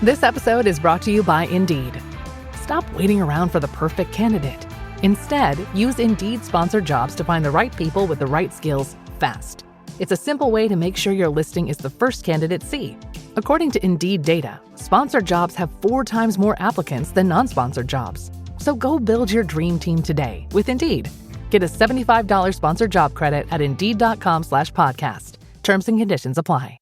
This episode is brought to you by Indeed. Stop waiting around for the perfect candidate. Instead, use Indeed sponsored jobs to find the right people with the right skills fast. It's a simple way to make sure your listing is the first candidates see. According to Indeed data, sponsored jobs have 4 times more applicants than non-sponsored jobs. So go build your dream team today with Indeed. Get a $75 sponsored job credit at Indeed.com/podcast. Terms and conditions apply.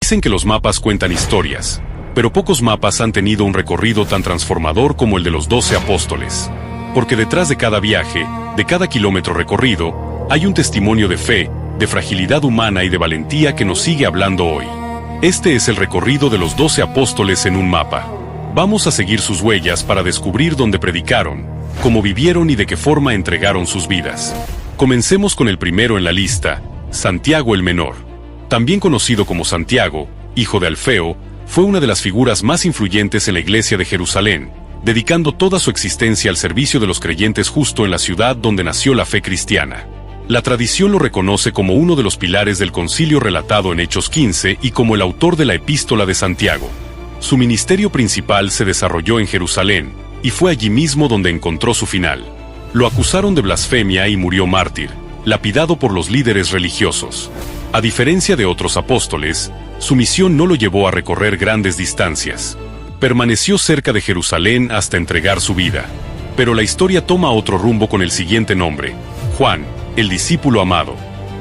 Dicen que los mapas cuentan historias, pero pocos mapas han tenido un recorrido tan transformador como el de los 12 apóstoles. Porque detrás de cada viaje, de cada kilómetro recorrido, hay un testimonio de fe, de fragilidad humana y de valentía que nos sigue hablando hoy. Este es el recorrido de los 12 apóstoles en un mapa. Vamos a seguir sus huellas para descubrir dónde predicaron, cómo vivieron y de qué forma entregaron sus vidas. Comencemos con el primero en la lista, Santiago el Menor. También conocido como Santiago, hijo de Alfeo, fue una de las figuras más influyentes en la iglesia de Jerusalén, dedicando toda su existencia al servicio de los creyentes justo en la ciudad donde nació la fe cristiana. La tradición lo reconoce como uno de los pilares del concilio relatado en Hechos 15 y como el autor de la Epístola de Santiago. Su ministerio principal se desarrolló en Jerusalén, y fue allí mismo donde encontró su final. Lo acusaron de blasfemia y murió mártir, lapidado por los líderes religiosos. A diferencia de otros apóstoles, su misión no lo llevó a recorrer grandes distancias. Permaneció cerca de Jerusalén hasta entregar su vida. Pero la historia toma otro rumbo con el siguiente nombre, Juan, el discípulo amado.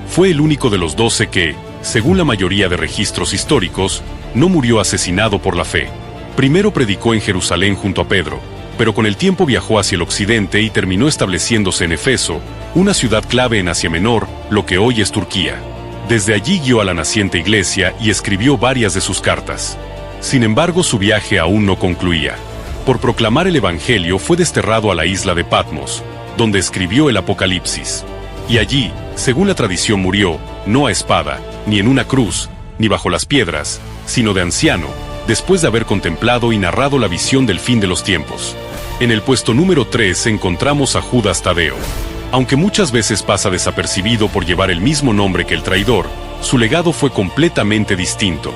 Fue el único de los 12 que, según la mayoría de registros históricos, no murió asesinado por la fe. Primero predicó en Jerusalén junto a Pedro, pero con el tiempo viajó hacia el occidente y terminó estableciéndose en Efeso, una ciudad clave en Asia Menor, lo que hoy es Turquía. Desde allí guió a la naciente iglesia y escribió varias de sus cartas. Sin embargo, su viaje aún no concluía. Por proclamar el Evangelio fue desterrado a la isla de Patmos, donde escribió el Apocalipsis. Y allí, según la tradición, murió, no a espada, ni en una cruz, ni bajo las piedras, sino de anciano, después de haber contemplado y narrado la visión del fin de los tiempos. En el puesto número 3 encontramos a Judas Tadeo. Aunque muchas veces pasa desapercibido por llevar el mismo nombre que el traidor, su legado fue completamente distinto.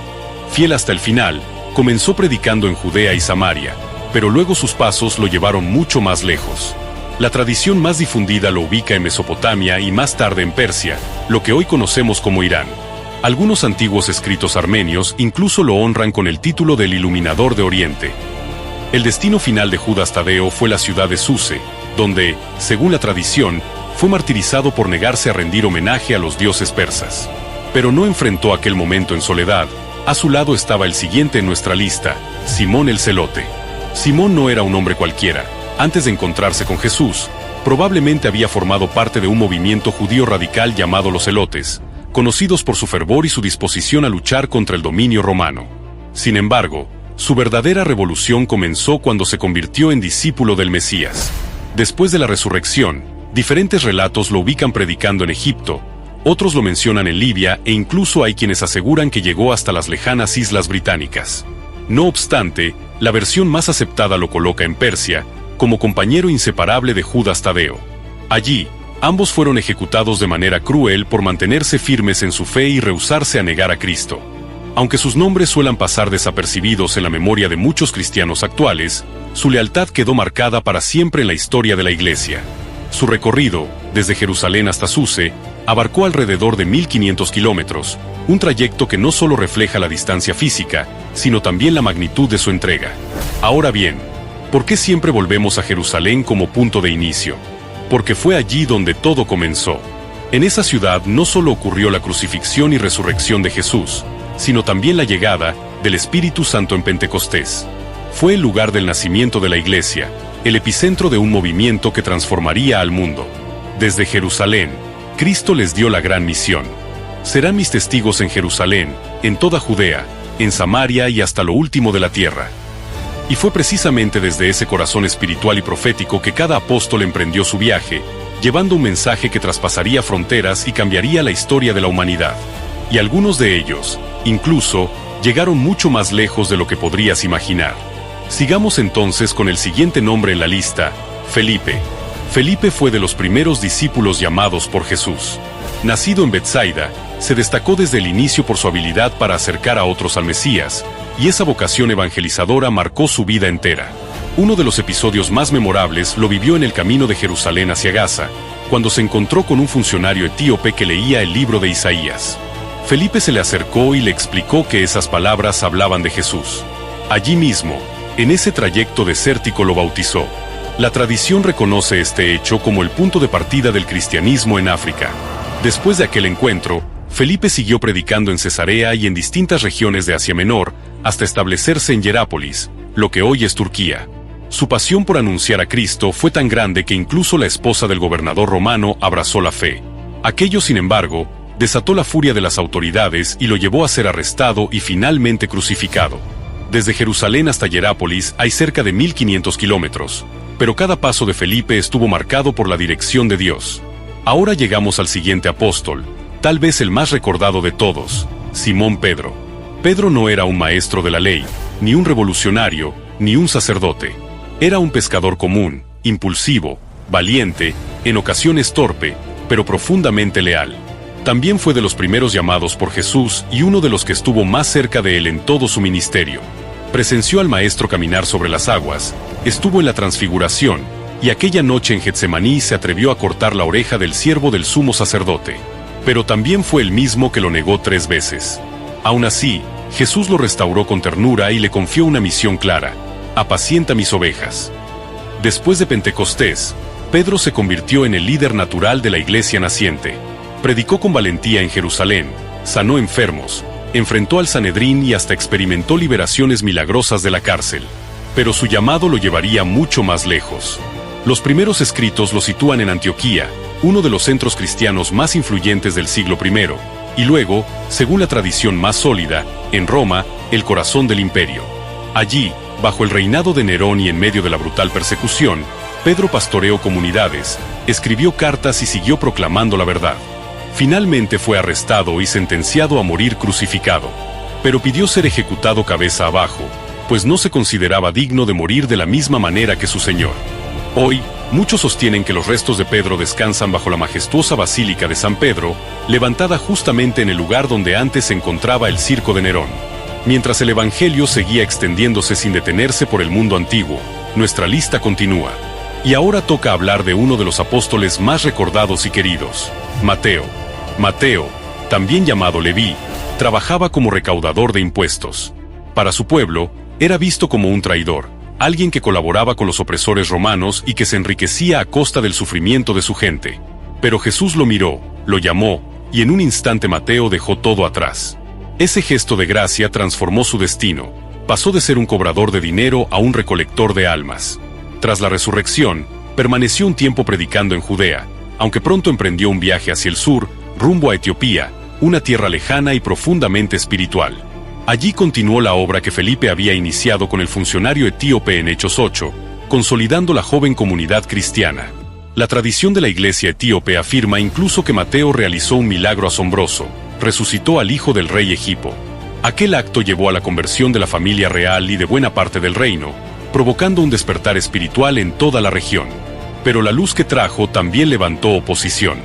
Fiel hasta el final, comenzó predicando en Judea y Samaria, pero luego sus pasos lo llevaron mucho más lejos. La tradición más difundida lo ubica en Mesopotamia y más tarde en Persia, lo que hoy conocemos como Irán. Algunos antiguos escritos armenios incluso lo honran con el título del Iluminador de Oriente. El destino final de Judas Tadeo fue la ciudad de Suse, donde, según la tradición, fue martirizado por negarse a rendir homenaje a los dioses persas. Pero no enfrentó aquel momento en soledad. A su lado estaba el siguiente en nuestra lista, Simón el Celote. Simón no era un hombre cualquiera. Antes de encontrarse con Jesús, probablemente había formado parte de un movimiento judío radical llamado los Celotes, conocidos por su fervor y su disposición a luchar contra el dominio romano. Sin embargo, su verdadera revolución comenzó cuando se convirtió en discípulo del Mesías. Después de la resurrección, diferentes relatos lo ubican predicando en Egipto, otros lo mencionan en Libia e incluso hay quienes aseguran que llegó hasta las lejanas islas británicas. No obstante, la versión más aceptada lo coloca en Persia, como compañero inseparable de Judas Tadeo. Allí, ambos fueron ejecutados de manera cruel por mantenerse firmes en su fe y rehusarse a negar a Cristo. Aunque sus nombres suelan pasar desapercibidos en la memoria de muchos cristianos actuales, su lealtad quedó marcada para siempre en la historia de la Iglesia. Su recorrido, desde Jerusalén hasta Suse, abarcó alrededor de 1500 kilómetros, un trayecto que no solo refleja la distancia física, sino también la magnitud de su entrega. Ahora bien, ¿por qué siempre volvemos a Jerusalén como punto de inicio? Porque fue allí donde todo comenzó. En esa ciudad no solo ocurrió la crucifixión y resurrección de Jesús, sino también la llegada del Espíritu Santo en Pentecostés. Fue el lugar del nacimiento de la Iglesia, el epicentro de un movimiento que transformaría al mundo. Desde Jerusalén, Cristo les dio la gran misión. Serán mis testigos en Jerusalén, en toda Judea, en Samaria y hasta lo último de la tierra. Y fue precisamente desde ese corazón espiritual y profético que cada apóstol emprendió su viaje, llevando un mensaje que traspasaría fronteras y cambiaría la historia de la humanidad. Y algunos de ellos, incluso, llegaron mucho más lejos de lo que podrías imaginar. Sigamos entonces con el siguiente nombre en la lista, Felipe. Felipe fue de los primeros discípulos llamados por Jesús. Nacido en Betsaida, se destacó desde el inicio por su habilidad para acercar a otros al Mesías, y esa vocación evangelizadora marcó su vida entera. Uno de los episodios más memorables lo vivió en el camino de Jerusalén hacia Gaza, cuando se encontró con un funcionario etíope que leía el libro de Isaías. Felipe se le acercó y le explicó que esas palabras hablaban de Jesús. Allí mismo, en ese trayecto desértico, lo bautizó. La tradición reconoce este hecho como el punto de partida del cristianismo en África. Después de aquel encuentro, Felipe siguió predicando en Cesarea y en distintas regiones de Asia Menor, hasta establecerse en Hierápolis, lo que hoy es Turquía. Su pasión por anunciar a Cristo fue tan grande que incluso la esposa del gobernador romano abrazó la fe. Aquello, sin embargo, desató la furia de las autoridades y lo llevó a ser arrestado y finalmente crucificado. Desde Jerusalén hasta Hierápolis hay cerca de 1500 kilómetros, pero cada paso de Felipe estuvo marcado por la dirección de Dios. Ahora llegamos al siguiente apóstol, tal vez el más recordado de todos, Simón Pedro. Pedro no era un maestro de la ley, ni un revolucionario, ni un sacerdote. Era un pescador común, impulsivo, valiente, en ocasiones torpe, pero profundamente leal. También fue de los primeros llamados por Jesús y uno de los que estuvo más cerca de él en todo su ministerio. Presenció al Maestro caminar sobre las aguas, estuvo en la transfiguración, y aquella noche en Getsemaní se atrevió a cortar la oreja del siervo del sumo sacerdote. Pero también fue el mismo que lo negó 3 veces. Aún así, Jesús lo restauró con ternura y le confió una misión clara: apacienta mis ovejas. Después de Pentecostés, Pedro se convirtió en el líder natural de la iglesia naciente. Predicó con valentía en Jerusalén, sanó enfermos, enfrentó al Sanedrín y hasta experimentó liberaciones milagrosas de la cárcel. Pero su llamado lo llevaría mucho más lejos. Los primeros escritos lo sitúan en Antioquía, uno de los centros cristianos más influyentes del siglo I, y luego, según la tradición más sólida, en Roma, el corazón del imperio. Allí, bajo el reinado de Nerón y en medio de la brutal persecución, Pedro pastoreó comunidades, escribió cartas y siguió proclamando la verdad. Finalmente fue arrestado y sentenciado a morir crucificado, pero pidió ser ejecutado cabeza abajo, pues no se consideraba digno de morir de la misma manera que su Señor. Hoy, muchos sostienen que los restos de Pedro descansan bajo la majestuosa Basílica de San Pedro, levantada justamente en el lugar donde antes se encontraba el circo de Nerón. Mientras el Evangelio seguía extendiéndose sin detenerse por el mundo antiguo, nuestra lista continúa. Y ahora toca hablar de uno de los apóstoles más recordados y queridos, Mateo. Mateo, también llamado Leví, trabajaba como recaudador de impuestos. Para su pueblo, era visto como un traidor, alguien que colaboraba con los opresores romanos y que se enriquecía a costa del sufrimiento de su gente. Pero Jesús lo miró, lo llamó, y en un instante Mateo dejó todo atrás. Ese gesto de gracia transformó su destino. Pasó de ser un cobrador de dinero a un recolector de almas. Tras la resurrección, permaneció un tiempo predicando en Judea, aunque pronto emprendió un viaje hacia el sur, rumbo a Etiopía, una tierra lejana y profundamente espiritual. Allí continuó la obra que Felipe había iniciado con el funcionario etíope en Hechos 8, consolidando la joven comunidad cristiana. La tradición de la iglesia etíope afirma incluso que Mateo realizó un milagro asombroso: resucitó al hijo del rey Egipo. Aquel acto llevó a la conversión de la familia real y de buena parte del reino, provocando un despertar espiritual en toda la región. Pero la luz que trajo también levantó oposición.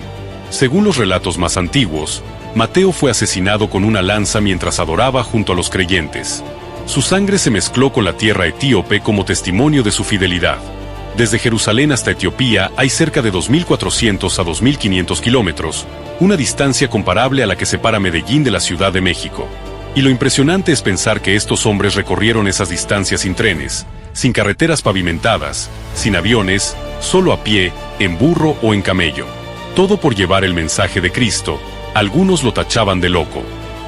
Según los relatos más antiguos, Mateo fue asesinado con una lanza mientras adoraba junto a los creyentes. Su sangre se mezcló con la tierra etíope como testimonio de su fidelidad. Desde Jerusalén hasta Etiopía hay cerca de 2.400 a 2.500 kilómetros, una distancia comparable a la que separa Medellín de la Ciudad de México. Y lo impresionante es pensar que estos hombres recorrieron esas distancias sin trenes, sin carreteras pavimentadas, sin aviones, solo a pie, en burro o en camello. Todo por llevar el mensaje de Cristo. Algunos lo tachaban de loco.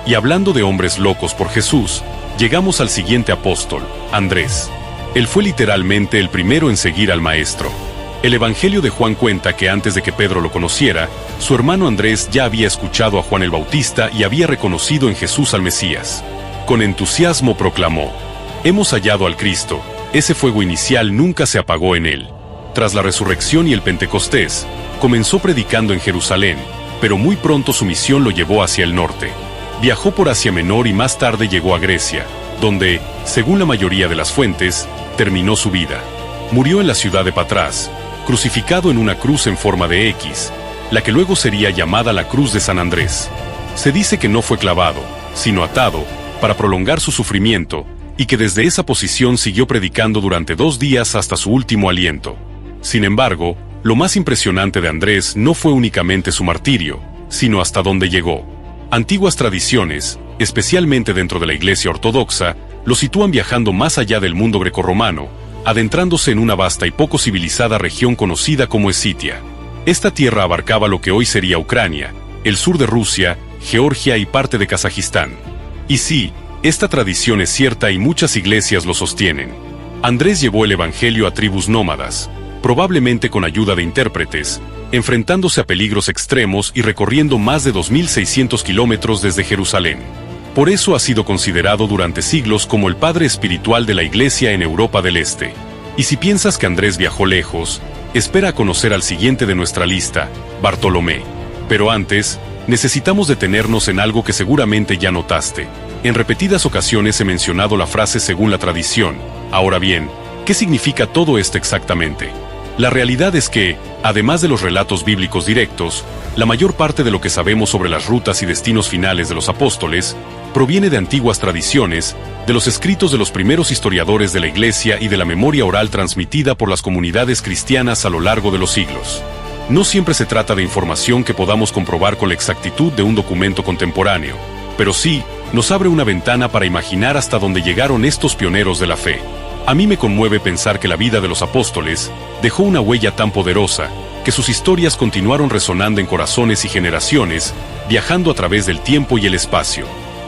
Y hablando de hombres locos por Jesús, llegamos al siguiente apóstol, Andrés. Él fue literalmente el primero en seguir al Maestro. El Evangelio de Juan cuenta que antes de que Pedro lo conociera, su hermano Andrés ya había escuchado a Juan el Bautista y había reconocido en Jesús al Mesías. Con entusiasmo proclamó: «Hemos hallado al Cristo». Ese fuego inicial nunca se apagó en él. Tras la resurrección y el Pentecostés, comenzó predicando en Jerusalén, pero muy pronto su misión lo llevó hacia el norte. Viajó por Asia Menor y más tarde llegó a Grecia, donde, según la mayoría de las fuentes, terminó su vida. Murió en la ciudad de Patras, crucificado en una cruz en forma de X, la que luego sería llamada la Cruz de San Andrés. Se dice que no fue clavado, sino atado, para prolongar su sufrimiento, y que desde esa posición siguió predicando durante 2 días hasta su último aliento. Sin embargo, lo más impresionante de Andrés no fue únicamente su martirio, sino hasta dónde llegó. Antiguas tradiciones, especialmente dentro de la Iglesia Ortodoxa, lo sitúan viajando más allá del mundo grecorromano, adentrándose en una vasta y poco civilizada región conocida como Escitia. Esta tierra abarcaba lo que hoy sería Ucrania, el sur de Rusia, Georgia y parte de Kazajistán. Y sí, esta tradición es cierta y muchas iglesias lo sostienen. Andrés llevó el evangelio a tribus nómadas, probablemente con ayuda de intérpretes, enfrentándose a peligros extremos y recorriendo más de 2.600 kilómetros desde Jerusalén. Por eso ha sido considerado durante siglos como el padre espiritual de la Iglesia en Europa del Este. Y si piensas que Andrés viajó lejos, espera a conocer al siguiente de nuestra lista, Bartolomé. Pero antes, necesitamos detenernos en algo que seguramente ya notaste. En repetidas ocasiones he mencionado la frase según la tradición. Ahora bien, ¿qué significa todo esto exactamente? La realidad es que, además de los relatos bíblicos directos, la mayor parte de lo que sabemos sobre las rutas y destinos finales de los apóstoles proviene de antiguas tradiciones, de los escritos de los primeros historiadores de la Iglesia y de la memoria oral transmitida por las comunidades cristianas a lo largo de los siglos. No siempre se trata de información que podamos comprobar con la exactitud de un documento contemporáneo, pero sí, nos abre una ventana para imaginar hasta dónde llegaron estos pioneros de la fe. A mí me conmueve pensar que la vida de los apóstoles dejó una huella tan poderosa, que sus historias continuaron resonando en corazones y generaciones, viajando a través del tiempo y el espacio.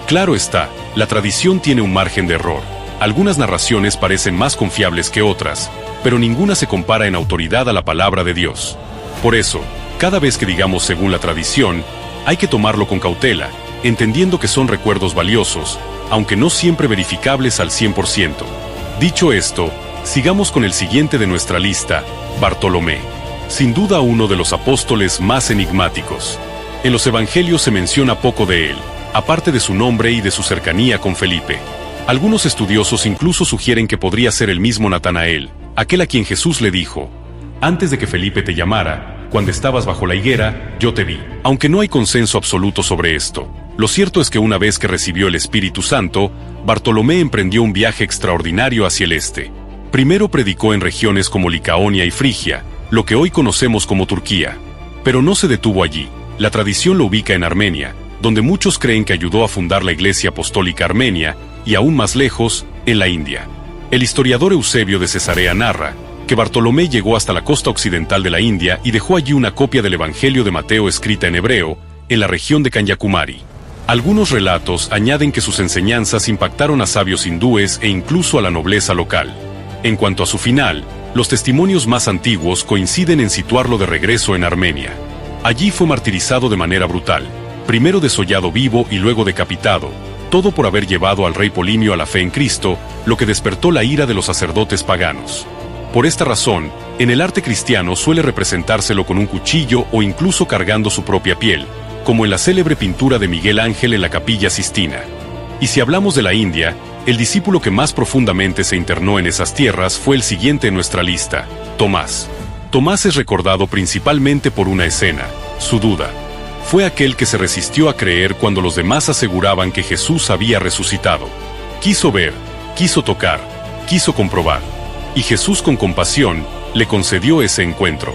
Claro está, la tradición tiene un margen de error. Algunas narraciones parecen más confiables que otras, pero ninguna se compara en autoridad a la palabra de Dios. Por eso, cada vez que digamos según la tradición, hay que tomarlo con cautela, entendiendo que son recuerdos valiosos, aunque no siempre verificables al 100%. Dicho esto, sigamos con el siguiente de nuestra lista, Bartolomé. Sin duda uno de los apóstoles más enigmáticos. En los evangelios se menciona poco de él, aparte de su nombre y de su cercanía con Felipe. Algunos estudiosos incluso sugieren que podría ser el mismo Natanael, aquel a quien Jesús le dijo: «Antes de que Felipe te llamara, cuando estabas bajo la higuera, yo te vi». Aunque no hay consenso absoluto sobre esto, lo cierto es que una vez que recibió el Espíritu Santo, Bartolomé emprendió un viaje extraordinario hacia el este. Primero predicó en regiones como Licaonia y Frigia, lo que hoy conocemos como Turquía. Pero no se detuvo allí. La tradición lo ubica en Armenia, donde muchos creen que ayudó a fundar la Iglesia Apostólica Armenia, y aún más lejos, en la India. El historiador Eusebio de Cesarea narra que Bartolomé llegó hasta la costa occidental de la India y dejó allí una copia del Evangelio de Mateo escrita en hebreo, en la región de Kanyakumari. Algunos relatos añaden que sus enseñanzas impactaron a sabios hindúes e incluso a la nobleza local. En cuanto a su final, los testimonios más antiguos coinciden en situarlo de regreso en Armenia. Allí fue martirizado de manera brutal, primero desollado vivo y luego decapitado, todo por haber llevado al rey Polimio a la fe en Cristo, lo que despertó la ira de los sacerdotes paganos. Por esta razón, en el arte cristiano suele representárselo con un cuchillo o incluso cargando su propia piel, como en la célebre pintura de Miguel Ángel en la Capilla Sistina. Y si hablamos de la India, el discípulo que más profundamente se internó en esas tierras fue el siguiente en nuestra lista, Tomás. Tomás es recordado principalmente por una escena, su duda. Fue aquel que se resistió a creer cuando los demás aseguraban que Jesús había resucitado. Quiso ver, quiso tocar, quiso comprobar. Y Jesús con compasión le concedió ese encuentro.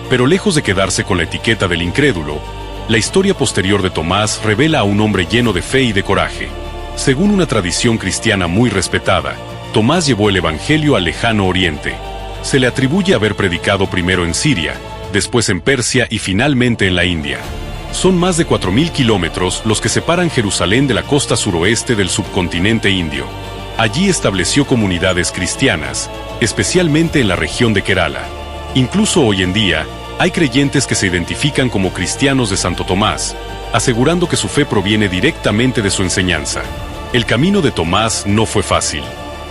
Pero lejos de quedarse con la etiqueta del incrédulo, la historia posterior de Tomás revela a un hombre lleno de fe y de coraje. Según una tradición cristiana muy respetada, Tomás llevó el Evangelio al lejano Oriente. Se le atribuye haber predicado primero en Siria, después en Persia y finalmente en la India. Son más de 4.000 kilómetros los que separan Jerusalén de la costa suroeste del subcontinente indio. Allí estableció comunidades cristianas, especialmente en la región de Kerala. Incluso hoy en día, hay creyentes que se identifican como cristianos de Santo Tomás, asegurando que su fe proviene directamente de su enseñanza. El camino de Tomás no fue fácil.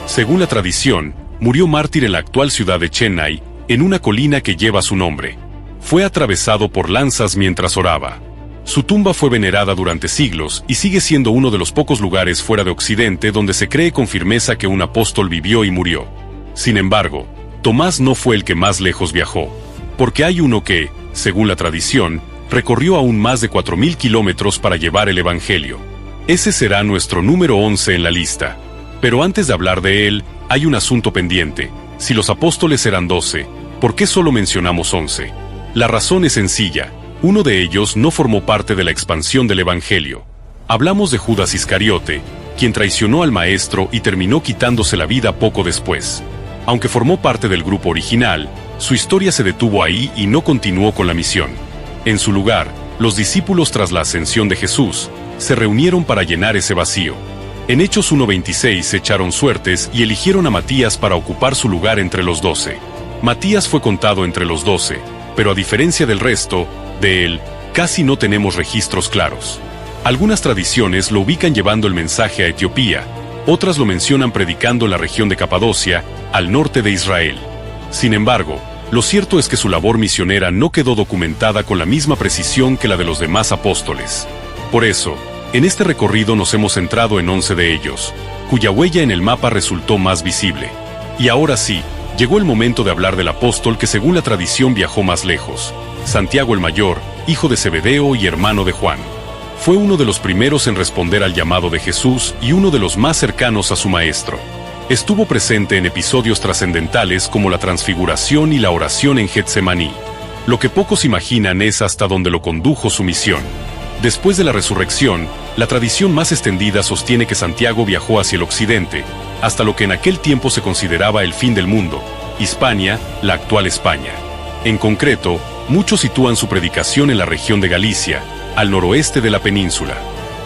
Según la tradición, murió mártir en la actual ciudad de Chennai, en una colina que lleva su nombre. Fue atravesado por lanzas mientras oraba. Su tumba fue venerada durante siglos y sigue siendo uno de los pocos lugares fuera de Occidente donde se cree con firmeza que un apóstol vivió y murió. Sin embargo, Tomás no fue el que más lejos viajó, porque hay uno que, según la tradición, recorrió aún más de 4.000 kilómetros para llevar el Evangelio. Ese será nuestro número 11 en la lista. Pero antes de hablar de él, hay un asunto pendiente. Si los apóstoles eran 12, ¿por qué solo mencionamos 11? La razón es sencilla. Uno de ellos no formó parte de la expansión del Evangelio. Hablamos de Judas Iscariote, quien traicionó al Maestro y terminó quitándose la vida poco después. Aunque formó parte del grupo original, su historia se detuvo ahí y no continuó con la misión. En su lugar, los discípulos tras la ascensión de Jesús, se reunieron para llenar ese vacío. En Hechos 1:26 se echaron suertes y eligieron a Matías para ocupar su lugar entre los 12. Matías fue contado entre los 12, pero a diferencia del resto, de él, casi no tenemos registros claros. Algunas tradiciones lo ubican llevando el mensaje a Etiopía, otras lo mencionan predicando en la región de Capadocia, al norte de Israel. Sin embargo, lo cierto es que su labor misionera no quedó documentada con la misma precisión que la de los demás apóstoles. Por eso, en este recorrido nos hemos centrado en 11 de ellos, cuya huella en el mapa resultó más visible. Y ahora sí, llegó el momento de hablar del apóstol que según la tradición viajó más lejos, Santiago el Mayor, hijo de Zebedeo y hermano de Juan. Fue uno de los primeros en responder al llamado de Jesús y uno de los más cercanos a su maestro. Estuvo presente en episodios trascendentales como la transfiguración y la oración en Getsemaní. Lo que pocos imaginan es hasta dónde lo condujo su misión. Después de la resurrección, la tradición más extendida sostiene que Santiago viajó hacia el occidente, hasta lo que en aquel tiempo se consideraba el fin del mundo, Hispania, la actual España. En concreto, muchos sitúan su predicación en la región de Galicia, al noroeste de la península.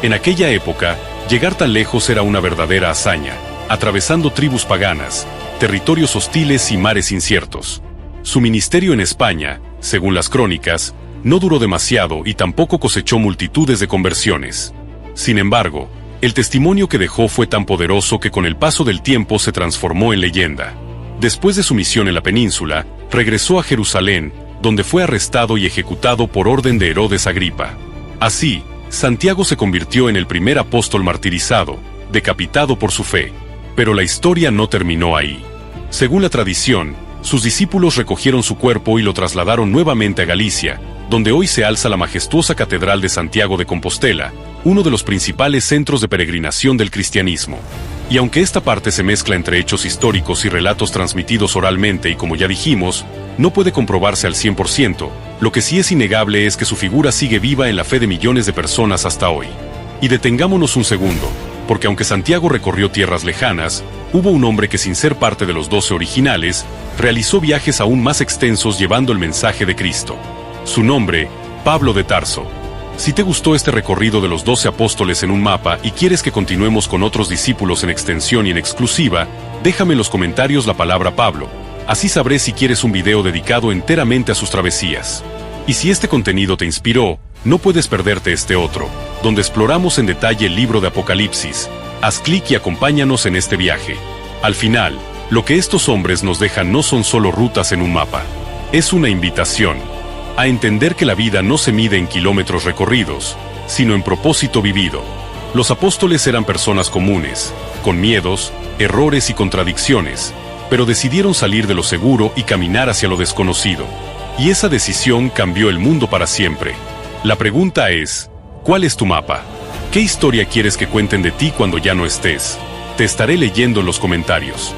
En aquella época, llegar tan lejos era una verdadera hazaña, atravesando tribus paganas, territorios hostiles y mares inciertos. Su ministerio en España, según las crónicas, no duró demasiado y tampoco cosechó multitudes de conversiones. Sin embargo, el testimonio que dejó fue tan poderoso que con el paso del tiempo se transformó en leyenda. Después de su misión en la península, regresó a Jerusalén, donde fue arrestado y ejecutado por orden de Herodes Agripa. Así, Santiago se convirtió en el primer apóstol martirizado, decapitado por su fe. Pero la historia no terminó ahí. Según la tradición, sus discípulos recogieron su cuerpo y lo trasladaron nuevamente a Galicia, donde hoy se alza la majestuosa Catedral de Santiago de Compostela, uno de los principales centros de peregrinación del cristianismo. Y aunque esta parte se mezcla entre hechos históricos y relatos transmitidos oralmente y como ya dijimos, no puede comprobarse al 100%, lo que sí es innegable es que su figura sigue viva en la fe de millones de personas hasta hoy. Y detengámonos un segundo, porque aunque Santiago recorrió tierras lejanas, hubo un hombre que sin ser parte de los 12 originales, realizó viajes aún más extensos llevando el mensaje de Cristo. Su nombre, Pablo de Tarso. Si te gustó este recorrido de los 12 apóstoles en un mapa y quieres que continuemos con otros discípulos en extensión y en exclusiva, déjame en los comentarios la palabra Pablo. Así sabré si quieres un video dedicado enteramente a sus travesías. Y si este contenido te inspiró, no puedes perderte este otro, donde exploramos en detalle el libro de Apocalipsis. Haz clic y acompáñanos en este viaje. Al final, lo que estos hombres nos dejan no son solo rutas en un mapa. Es una invitación a entender que la vida no se mide en kilómetros recorridos, sino en propósito vivido. Los apóstoles eran personas comunes, con miedos, errores y contradicciones, pero decidieron salir de lo seguro y caminar hacia lo desconocido. Y esa decisión cambió el mundo para siempre. La pregunta es, ¿cuál es tu mapa? ¿Qué historia quieres que cuenten de ti cuando ya no estés? Te estaré leyendo en los comentarios.